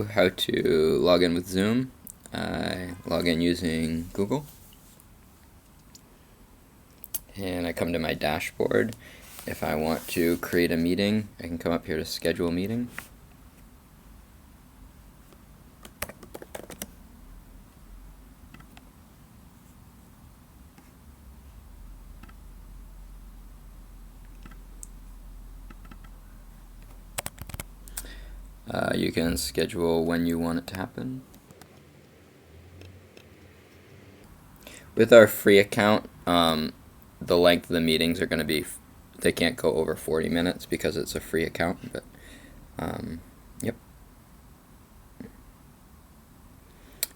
How to log in with Zoom. I log in using Google, and I come to my dashboard. If I want to create a meeting, I can come up here to schedule a meeting. You can schedule when you want it to happen. With our free account, the length of the meetings are going to be, they can't go over 40 minutes because it's a free account, but yep.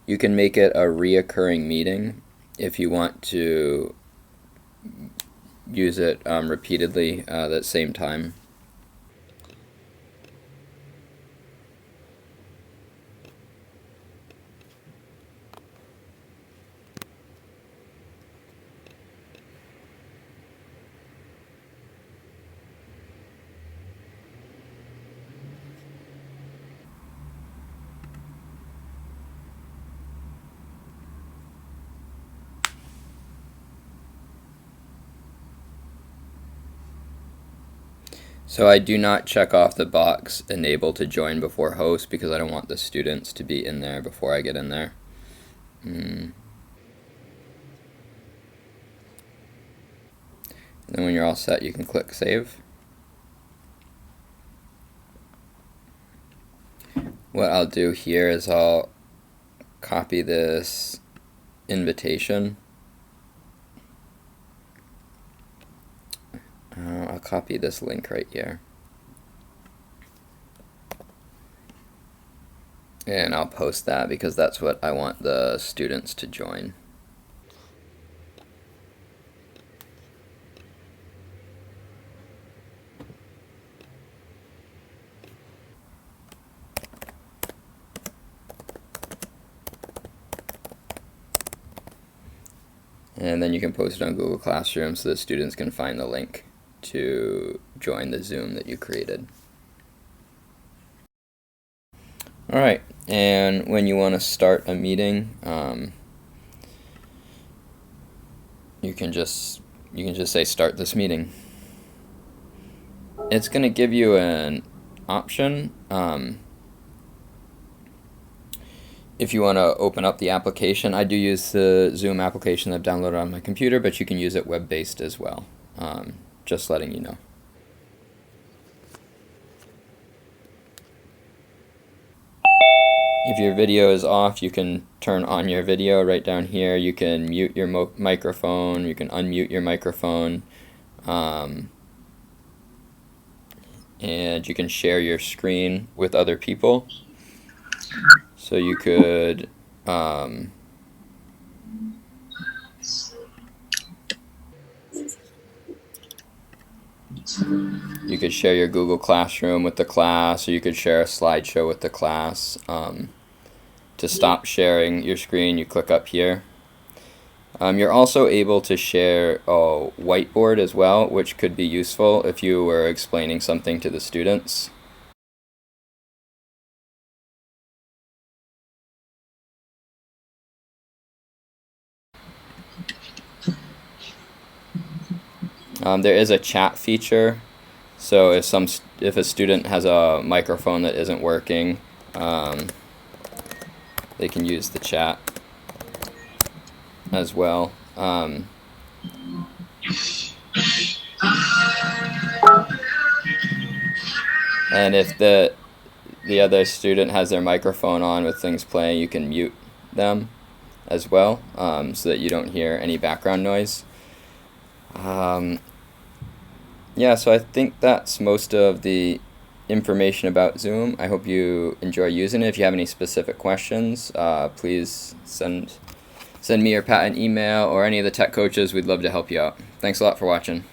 You can make it a reoccurring meeting if you want to use it repeatedly at the same time. So I do not check off the box enable to join before host because I don't want the students to be in there before I get in there. And then when you're all set, you can click save. What I'll do here is I'll copy this invitation. I'll copy this link right here. And I'll post that because that's what I want the students to join. And then you can post it on Google Classroom so that students can find the link to join the Zoom that you created. Alright, and when you want to start a meeting, you can just say start this meeting. It's going to give you an option if you want to open up the application. I do use the Zoom application that I've downloaded on my computer, but you can use it web-based as well. Just letting you know. If your video is off, you can turn on your video right down here. You can mute your microphone, you can unmute your microphone, and you can share your screen with other people. So you could share your Google Classroom with the class, or you could share a slideshow with the class. To stop sharing your screen, you click up here. You're also able to share a whiteboard as well, which could be useful if you were explaining something to the students. There is a chat feature, so if a student has a microphone that isn't working, they can use the chat as well. And if the other student has their microphone on with things playing, you can mute them as well, so that you don't hear any background noise. Yeah, so I think that's most of the information about Zoom. I hope you enjoy using it. If you have any specific questions, please send me or Pat an email, or any of the tech coaches. We'd love to help you out. Thanks a lot for watching.